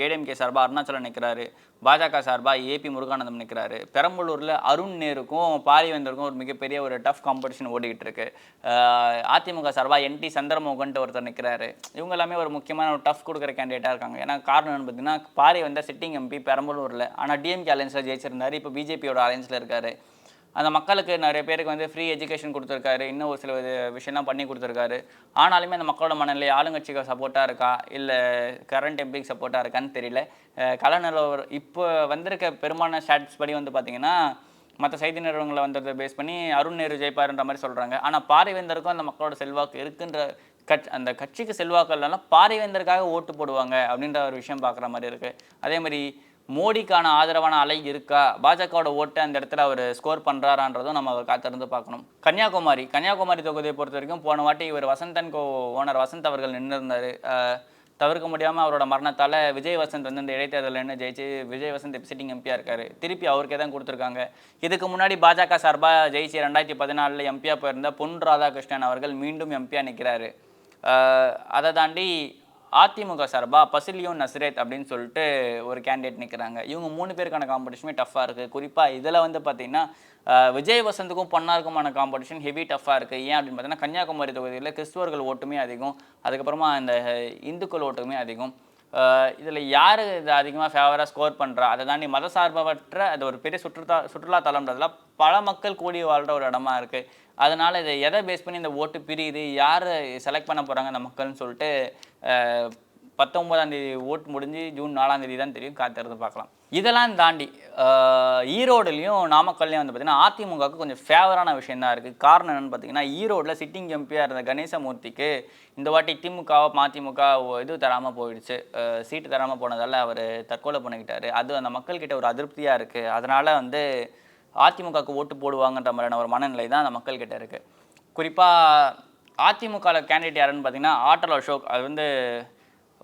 ஏடிஎம்கே சார்பாக அருணாச்சலம் நிற்கிறாரு, பாஜக சார்பாக ஏபி முருகானந்தம் நிற்கிறாரு. பெரம்பலூரில் அருண் நேருக்கும் பாரிவேந்தருக்கும் ஒரு மிகப்பெரிய ஒரு டஃப் காம்படிஷன் ஓடிக்கிட்டு இருக்கு. அதிமுக சார்பாக என்டி சந்திரமோகன்ட்டு ஒருத்தர் நிற்கிறாரு. இவங்க எல்லாமே ஒரு முக்கியமான ஒரு டஃப் கொடுக்குற கேண்டிடேட்டாக இருக்காங்க. ஏன்னா காரணம் என்ன பார்த்தீங்கன்னா பாரிவேந்தர் சிட்டிங் எம்பி பெரம்பலூரில், ஆனால் டிஎம்கே அலையன்ஸில் ஜெயிச்சிருந்தார், இப்போ பிஜேபியோட அலையன்ஸில் இருக்கார். அந்த மக்களுக்கு நிறைய பேருக்கு வந்து ஃப்ரீ எஜுகேஷன் கொடுத்துருக்காரு, இன்னும் ஒரு சில விஷயம்லாம் பண்ணி கொடுத்துருக்காரு. ஆனாலுமே அந்த மக்களோட மனநிலை ஆளுங்கட்சிக்கு சப்போர்ட்டாக இருக்கா இல்லை கரண்ட் எம்பிக்கு சப்போர்ட்டாக இருக்கான்னு தெரியல. கலநிலவரம் இப்போ வந்திருக்க பெரும்பாலான ஸ்டாட்ஸ் படி வந்து பார்த்திங்கன்னா மற்ற செய்தி நிறுவனங்களை வந்ததை பேஸ் பண்ணி அருண் நேரு ஜெயிப்பாருன்ற மாதிரி சொல்கிறாங்க. ஆனால் பாரிவேந்தருக்கும் அந்த மக்களோட செல்வாக்கு இருக்குன்ற அந்த கட்சிக்கு செல்வாக்கு இல்லைன்னா பாரிவேந்தருக்காக ஓட்டு போடுவாங்க அப்படின்ற ஒரு விஷயம் பார்க்குற மாதிரி இருக்குது. அதே மாதிரி மோடிக்கான ஆதரவான அலை இருக்கா, பாஜகவோட ஓட்டை அந்த இடத்துல அவர் ஸ்கோர் பண்ணுறாரான்றதும் நம்ம காத்திருந்து பார்க்கணும். கன்னியாகுமரி தொகுதியை பொறுத்த வரைக்கும் போன வாட்டி இவர் வசந்தன் கோ ஓனர் வசந்த் அவர்கள் நின்று இருந்தார். தவிர்க்க முடியாமல் அவரோட மரணத்தால் விஜய் வசந்த் வந்து இந்த இடைத்தேர்தலில் என்ன ஜெயிச்சு விஜய் வசந்த் சிட்டிங் எம்பியாக இருக்கார். திருப்பி அவருக்கே தான் கொடுத்துருக்காங்க. இதுக்கு முன்னாடி பாஜக சார்பாக ஜெயிச்சு 2014 எம்பியாக போயிருந்த பொன் ராதாகிருஷ்ணன் அவர்கள் மீண்டும் எம்பியாக நிற்கிறாரு. அதை தாண்டி அதிமுக சார்பாக பசிலியோன் நஸ்ரேத் அப்படின்னு சொல்லிட்டு ஒரு கேண்டிடேட் நிற்கிறாங்க. இவங்க 3 பேருக்கான காம்படிஷனுமே டஃப்பாக இருக்குது. குறிப்பாக இதில் வந்து பார்த்திங்கன்னா விஜய் வசந்துக்கும் பொன்னாருக்குமான காம்படிஷன் ஹெவி டஃப்பாக இருக்குது. ஏன் அப்படின்னு பார்த்தீங்கன்னா கன்னியாகுமரி தொகுதியில் கிறிஸ்துவர்கள் ஓட்டுமே அதிகம், அதுக்கப்புறமா இந்த இந்துக்கள் ஓட்டுமே அதிகம். இதில் யார் இதை அதிகமாக ஃபேவராக ஸ்கோர் பண்ணுறா, அதை தாண்டி மத சார்பற்ற அது ஒரு பெரிய சுற்றுலா தலம்ன்றதுல பல மக்கள் கூடி வாழ்கிற ஒரு இடமா இருக்குது. அதனால் இதை எதை பேஸ் பண்ணி இந்த ஓட்டு பிரியுது, யார் செலக்ட் பண்ண போகிறாங்க அந்த மக்கள்னு சொல்லிட்டு 19ஆம் தேதி ஓட்டு முடிஞ்சு ஜூன் 4ஆம் தேதி தான் தெரியும். காத்திருந்து பார்க்கலாம். இதெல்லாம் தாண்டி ஈரோடுலையும் நாமக்கல்லையும் வந்து பார்த்திங்கன்னா அதிமுகவுக்கு கொஞ்சம் ஃபேவரான விஷயம் தான் இருக்குது. காரணம் என்னென்னு பார்த்தீங்கன்னா ஈரோடில் சிட்டிங் எம்பியாக இருந்த கணேசமூர்த்திக்கு இந்த வாட்டி திமுகவை மதிமுக இது தராமல் போயிடுச்சு, சீட்டு தராமல் போனதால் அவர் தற்கொலை பண்ணிக்கிட்டார். அது அந்த மக்கள்கிட்ட ஒரு அதிருப்தியாக இருக்குது. அதனால் வந்து அதிமுகவுக்கு ஓட்டு போடுவாங்கன்ற மாதிரியான ஒரு மனநிலை தான் அந்த மக்கள்கிட்ட இருக்குது. குறிப்பாக அதிமுகவில் கேண்டிடேட் யாருன்னு பார்த்தீங்கன்னா ஆட்டல் அசோக். அது வந்து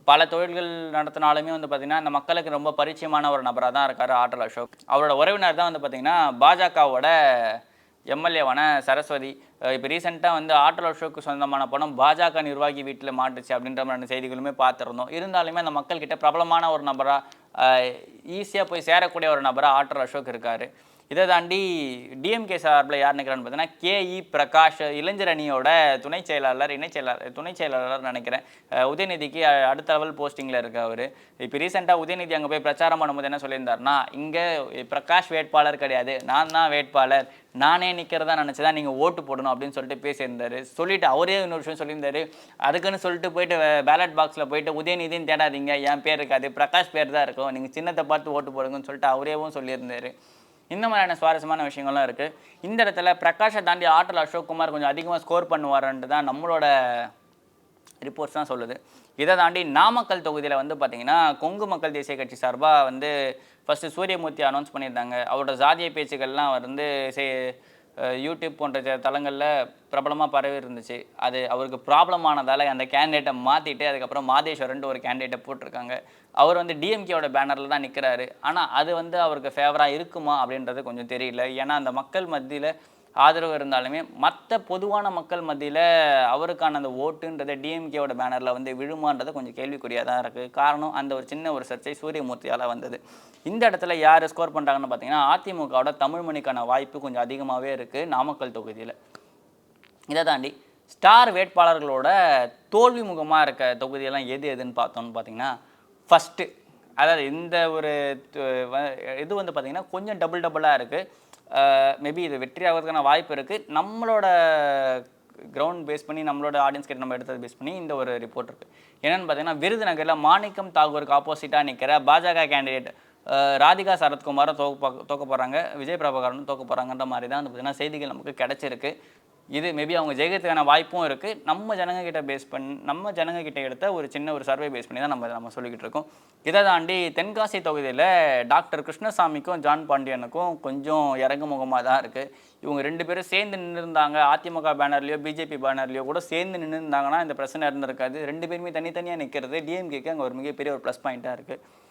பல தொழில்கள் நடத்தினாலுமே வந்து பார்த்திங்கன்னா அந்த மக்களுக்கு ரொம்ப பரிச்சயமான ஒரு நபராக தான் இருக்கார் ஆட்டல் அசோக். அவரோட உறவினர் தான் வந்து பார்த்திங்கன்னா பாஜகவோட எம்எல்ஏவான சரஸ்வதி. இப்போ ரீசெண்டாக வந்து ஆட்டல் அசோக்கு சொந்தமான பணம் பாஜக நிர்வாகி வீட்டில் மாட்டுச்சு அப்படின்ற மாதிரியான செய்திகளுமே பார்த்துருந்தோம். இருந்தாலுமே அந்த மக்கள்கிட்ட பிரபலமான ஒரு நபராக ஈஸியாக போய் சேரக்கூடிய ஒரு நபராக ஆட்டல் அசோக் இருக்கார். இதை தாண்டி டிஎம்கே சார்பில் யார் நிற்கிறான்னு பார்த்தீங்கன்னா கேஇ பிரகாஷ், இளைஞர் அணியோட துணை செயலாளர் நினைக்கிறேன். உதயநிதிக்கு அடுத்த லெவல் போஸ்டிங்கில் இருக்க அவர். இப்போ ரீசெண்டாக உதயநிதி அங்கே போய் பிரச்சாரம் பண்ணும்போது என்ன சொல்லியிருந்தாருன்னா, இங்கே பிரகாஷ் வேட்பாளர் கிடையாது, நான் தான் வேட்பாளர், நானே நிற்கிறதா நினச்சி தான் நீங்கள் ஓட்டு போடணும் அப்படின்னு சொல்லிட்டு பேசியிருந்தார். சொல்லிவிட்டு அவரே இன்னொரு விஷயம் சொல்லியிருந்தார், அதுக்குன்னு சொல்லிட்டு போயிட்டு பேலட் பாக்ஸில் போயிட்டு உதயநிதின்னு தேடாதீங்க, என் பேர் இருக்காது, பிரகாஷ் பேர் தான் இருக்கும், நீங்கள் சின்னத்தை பார்த்து ஓட்டு போடுங்கன்னு சொல்லிட்டு அவரேவும் சொல்லியிருந்தார். இந்த மாதிரியான சுவாரஸ்யமான விஷயங்கள்லாம் இருக்குது. இந்த இடத்துல பிரகாஷை தாண்டி ஆட்டல் அசோக் குமார் கொஞ்சம் அதிகமாக ஸ்கோர் பண்ணுவார்ன்ட்டு தான் நம்மளோட ரிப்போர்ட்ஸ் தான் சொல்லுது. இதை தாண்டி நாமக்கல் தொகுதியில் வந்து பார்த்திங்கன்னா கொங்கு மக்கள் தேசிய கட்சி சார்பாக வந்து ஃபஸ்ட்டு சூரியமூர்த்தி அனௌன்ஸ் பண்ணியிருந்தாங்க. அவரோட ஜாதிய பேச்சுக்கள்லாம் வந்து யூடியூப் போன்ற தளங்களில் பிரபலமாக பரவி இருந்துச்சு. அது அவருக்கு ப்ராப்ளம் ஆனதால் அந்த கேண்டிடேட்டை மாற்றிட்டு அதுக்கப்புறம் மாதேஸ்வரன்ட்டு ஒரு கேண்டிடேட்டை போட்டிருக்காங்க. அவர் வந்து டிஎம்கேவோட பேனரில் தான் நிற்கிறாரு. ஆனால் அது வந்து அவருக்கு ஃபேவராக இருக்குமா அப்படின்றது கொஞ்சம் தெரியல. ஏன்னா அந்த மக்கள் மத்தியில் ஆதரவு இருந்தாலுமே மற்ற பொதுவான மக்கள் மத்தியில் அவருக்கான அந்த ஓட்டுன்றதை டிஎம்கேவோட பேனரில் வந்து விழுமான்றது கொஞ்சம் கேள்விக்குறியாக தான் இருக்குது. காரணம் அந்த ஒரு சின்ன ஒரு சர்ச்சை சூரியமூர்த்தியால் வந்தது. இந்த இடத்துல யார் ஸ்கோர் பண்ணுறாங்கன்னு பார்த்தீங்கன்னா அதிமுகவோட தமிழ்மணிக்கான வாய்ப்பு கொஞ்சம் அதிகமாகவே இருக்குது நாமக்கல் தொகுதியில். இதை தாண்டி ஸ்டார் வேட்பாளர்களோட தோல்வி முகமாக இருக்க தொகுதியெல்லாம் எதுன்னு பார்த்தோம்னு பார்த்தீங்கன்னா ஃபஸ்ட்டு, அதாவது இந்த ஒரு இது வந்து பார்த்திங்கன்னா கொஞ்சம் டபுளாக இருக்குது. மேபி இது வெற்றி ஆகிறதுக்கான வாய்ப்பு இருக்குது. நம்மளோட கிரவுண்ட் பேஸ் பண்ணி நம்மளோட ஆடியன்ஸ் கிட்ட நம்ம எடுத்தது பேஸ் பண்ணி இந்த ஒரு ரிப்போர்ட் இருக்குது. என்னென்னு பார்த்தீங்கன்னா விருதுநகரில் மாணிக்கம் தாகூருக்கு ஆப்போசிட்டாக நிற்கிற பாஜக கேண்டிடேட் ராதிகா சரத்குமாரை தோக்க போகிறாங்க, விஜய் பிரபாகரனும் தோக்க போகிறாங்கன்ற மாதிரி தான் வந்து பார்த்திங்கன்னா செய்திகள் நமக்கு கிடச்சிருக்கு. இது மேபி அவங்க ஜெயிக்கிறதுக்கான வாய்ப்பும் இருக்குது. நம்ம ஜனங்கக்கிட்ட எடுத்த ஒரு சின்ன ஒரு சர்வே பேஸ் பண்ணி தான் நம்ம சொல்லிக்கிட்டு இருக்கோம். இதை தாண்டி தென்காசி தொகுதியில் டாக்டர் கிருஷ்ணசாமிக்கும் ஜான் பாண்டியனுக்கும் கொஞ்சம் இறங்குமுகமாக தான் இருக்குது. இவங்க 2 பேரும் சேர்ந்து நின்றுருந்தாங்க, அதிமுக பேனர்லையோ பிஜேபி பேனர்லையோ கூட சேர்ந்து நின்றுருந்தாங்கன்னா இந்த பிரச்சனை இருந்திருக்காது. 2 பேருமே தனித்தனியாக நிற்கிறது டிஎம்கேக்கு அங்கே ஒரு மிகப்பெரிய ஒரு ப்ளஸ் பாயிண்ட்டாக இருக்குது.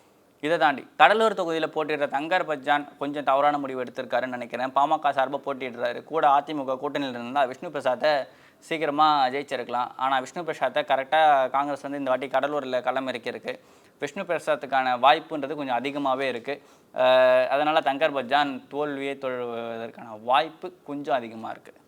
இதை தாண்டி கடலூர் தொகுதியில் போட்டிடுற தங்கர் பச்சான் கொஞ்சம் தவறான முடிவு எடுத்திருக்காருன்னு நினைக்கிறேன். பாமக சார்பாக போட்டிடுறாரு. கூட அதிமுக கூட்டணியில் இருந்தால் விஷ்ணு பிரசாத்தை சீக்கிரமாக ஜெயிச்சிருக்கலாம். ஆனால் விஷ்ணு பிரசாத்தை கரெக்டாக காங்கிரஸ் வந்து இந்த வாட்டி கடலூரில் களமிறக்கியிருக்கு. விஷ்ணு பிரசாத்துக்கான வாய்ப்புன்றது கொஞ்சம் அதிகமாகவே இருக்குது. அதனால் தங்கர் பச்சான் தோல்வியை தொழுவதற்கான வாய்ப்பு கொஞ்சம் அதிகமாக இருக்குது.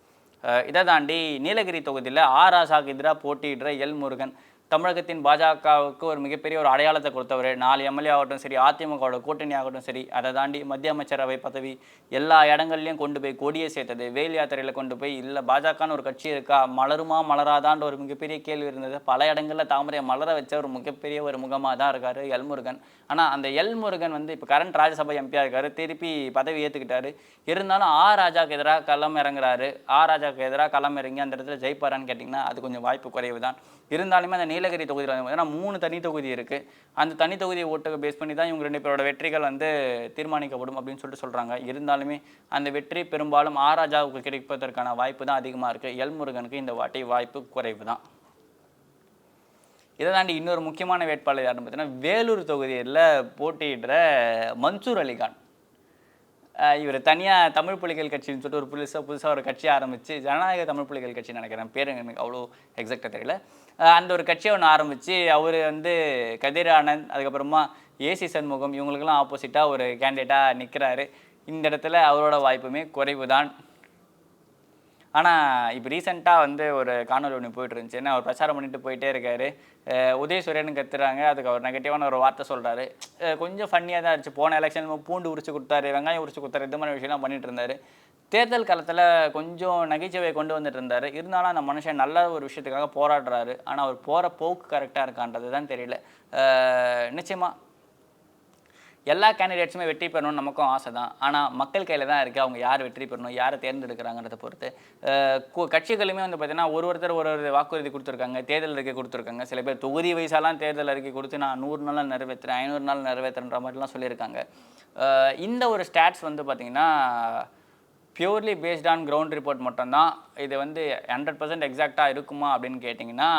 இதை தாண்டி நீலகிரி தொகுதியில் ஆர் ஆசாக்கு எதிராக போட்டியிடுற எல் முருகன் தமிழகத்தின் பாஜகவுக்கு ஒரு மிகப்பெரிய ஒரு அடையாளத்தை கொடுத்தவர். 4 எம்எல்ஏ ஆகட்டும் சரி, அதிமுகவோட கூட்டணி ஆகட்டும் சரி, அதை தாண்டி மத்திய அமைச்சரவை பதவி எல்லா இடங்கள்லையும் கொண்டு போய் கொடியை சேர்த்தது. வேல் யாத்திரையில் கொண்டு போய் இல்லை பாஜகன்னு ஒரு கட்சி இருக்கா, மலருமா மலராதான்ற ஒரு மிகப்பெரிய கேள்வி இருந்தது. பல இடங்களில் தாமரையை மலர வச்ச ஒரு மிகப்பெரிய ஒரு முகமாக தான் இருக்கார் எல்முருகன். ஆனால் அந்த எல்முருகன் வந்து இப்போ கரண்ட் ராஜ்யசபா எம்பியாக இருக்காரு, திருப்பி பதவி ஏற்றுக்கிட்டாரு. இருந்தாலும் ராஜாவுக்கு எதிராக களம் இறங்குறாரு. ராஜாவுக்கு எதிராக களம் இறங்கி அந்த இடத்துல ஜெயிப்பாரான்னு கேட்டிங்கன்னா அது கொஞ்சம் வாய்ப்பு குறைவு தான். இருந்தாலுமே அந்த நீலகிரி தொகுதியில் வந்து 3 தனி தொகுதி இருக்குது. அந்த தனி தொகுதியை ஓட்டுக்கு பேஸ் பண்ணி தான் இவங்க 2 பேரோட வெற்றிகள் வந்து தீர்மானிக்கப்படும் அப்படின்னு சொல்லிட்டு சொல்கிறாங்க. இருந்தாலுமே அந்த வெற்றி பெரும்பாலும் ராஜாவுக்கு கிடைப்பதற்கான வாய்ப்பு தான் அதிகமாக இருக்குது. எல்முருகனுக்கு இந்த வாட்டி வாய்ப்பு குறைவு தான். இதை தாண்டி இன்னொரு முக்கியமான வேட்பாளர் யாருன்னு பார்த்தீங்கன்னா, வேலூர் தொகுதியில் போட்டியிடுற மன்சூர் அலிகான். இவர் தனியாக தமிழ் புலிகள் கட்சின்னு சொல்லிட்டு ஒரு புதுசாக ஒரு கட்சி ஆரம்பித்து, ஜனநாயக தமிழ் புலிகள் கட்சி நினைக்கிறேன், பேர் எனக்கு அவ்வளோ எக்ஸாக்டாக தெரியல. அந்த ஒரு கட்சியை ஒன்று ஆரம்பித்து அவர் வந்து கதிர் ஆனந்த், அதுக்கப்புறமா ஏசி சண்முகம் இவங்களுக்கெல்லாம் ஆப்போசிட்டாக ஒரு கேண்டிடேட்டாக நிற்கிறாரு. இந்த இடத்துல அவரோட வாய்ப்புமே குறைவு தான். ஆனால் இப்போ ரீசெண்டாக வந்து ஒரு காணொலி ஒன்று போயிட்டு இருந்துச்சு. ஏன்னா அவர் பிரச்சாரம் பண்ணிட்டு போயிட்டே இருக்காரு. உதயசூரியன் கத்துறாங்க, அதுக்கு அவர் நெகட்டிவான ஒரு வார்த்தை சொல்கிறாரு. கொஞ்சம் ஃபன்னியாக தான் இருந்துச்சு. போன எலெக்ஷன் பூண்டு உரிச்சு கொடுத்தாரு, வெங்காயம் உரிச்சு கொடுத்தாரு, இந்த மாதிரி விஷயம்லாம் பண்ணிட்டு இருந்தார். தேர்தல் காலத்தில் கொஞ்சம் நகைச்சுவை கொண்டு வந்துட்டு இருந்தார். இருந்தாலும் அந்த மனுஷன் நல்ல ஒரு விஷயத்துக்காக போராடுறாரு. ஆனால் அவர் போகிற போக்கு கரெக்டாக இருக்கான்றது தான் தெரியல. நிச்சயமாக எல்லா கேண்டிடேட்ஸுமே வெற்றி பெறணும்னு நமக்கும் ஆசை தான். ஆனால் மக்கள் கையில் தான் இருக்குது அவங்க யார் வெற்றி பெறணும், யாரை தேர்ந்தெடுக்கிறாங்கிறத பொறுத்து. கட்சிகளுமே வந்து பார்த்தீங்கன்னா ஒருத்தர் ஒரு வாக்குறுதி கொடுத்துருக்காங்க, தேர்தல் அறிக்கை கொடுத்துருக்காங்க. சில பேர் தொகுதி வயசாலாம் தேர்தல் அறிக்கை கொடுத்து நான் 100 நாள் நிறைவேற்றுறேன், 500 நாள் நிறைவேற்றுற மாதிரிலாம் சொல்லியிருக்காங்க. இந்த ஒரு ஸ்டாட்ஸ் வந்து பார்த்திங்கன்னா purely based on ground report மட்டும்தான். இது வந்து 100% எக்ஸாக்டாக இருக்குமா அப்படின்னு கேட்டிங்கன்னா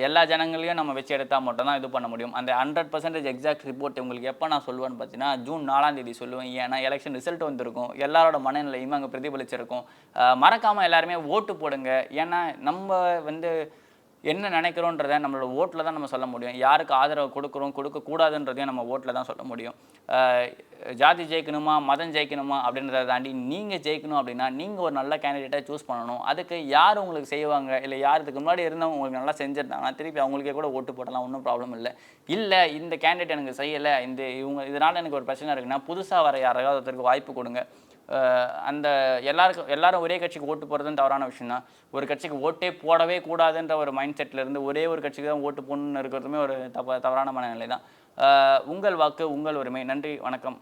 எல்லா ஜனங்களையும் நம்ம வச்சு எடுத்தால் மட்டும்தான் இது பண்ண முடியும். அந்த 100% எக்ஸாக்ட் ரிப்போர்ட் உங்களுக்கு எப்போ நான் சொல்லுவேன்னு பார்த்தீங்கன்னா ஜூன் 4ஆம் தேதி சொல்லுவேன். ஏன்னா எலெக்ஷன் ரிசல்ட் வந்திருக்கும், எல்லாரோட மனநிலையுமே அங்கே பிரதிபலிச்சிருக்கும். மறக்காமல் எல்லாருமே ஓட்டு போடுங்க. ஏன்னா நம்ம வந்து என்ன நினைக்கிறோன்றதை நம்மளோட ஓட்டில் தான் நம்ம சொல்ல முடியும். யாருக்கு ஆதரவு கொடுக்குறோம் கொடுக்கக்கூடாதுன்றதையும் நம்ம ஓட்டில் தான் சொல்ல முடியும். ஜாதி ஜெயிக்கணுமா, மதம் ஜெயிக்கணுமா அப்படின்றத தாண்டி நீங்கள் ஜெயிக்கணும் அப்படின்னா நீங்கள் ஒரு நல்ல கேண்டிடேட்டாக சூஸ் பண்ணணும். அதுக்கு யார் உங்களுக்கு செய்வாங்க, இல்லை யார் இதுக்கு முன்னாடி இருந்தவங்க உங்களுக்கு நல்லா செஞ்சுருந்தாங்கன்னா திருப்பி அவங்களுக்கே கூட ஓட்டு போடலாம், ஒன்றும் ப்ராப்ளம் இல்லை. இல்லை இந்த கேண்டிடேட் எனக்கு செய்யலை, இதனால் எனக்கு ஒரு பிரச்சனை இருக்குன்னா புதுசாக வர யாராவது ஒருத்தருக்கு வாய்ப்பு கொடுங்க. அந்த எல்லாரும் ஒரே கட்சிக்கு ஓட்டு போகிறதுன்னு தவறான விஷயம் தான். ஒரு கட்சிக்கு ஓட்டே போடவே கூடாதுன்ற ஒரு மைண்ட் செட்லேருந்து ஒரே ஒரு கட்சிக்கு தான் ஓட்டு போடணுன்னு இருக்கிறதுமே ஒரு தவறான மனநிலை தான். உங்கள் வாக்கு உங்கள் உரிமை. நன்றி, வணக்கம்.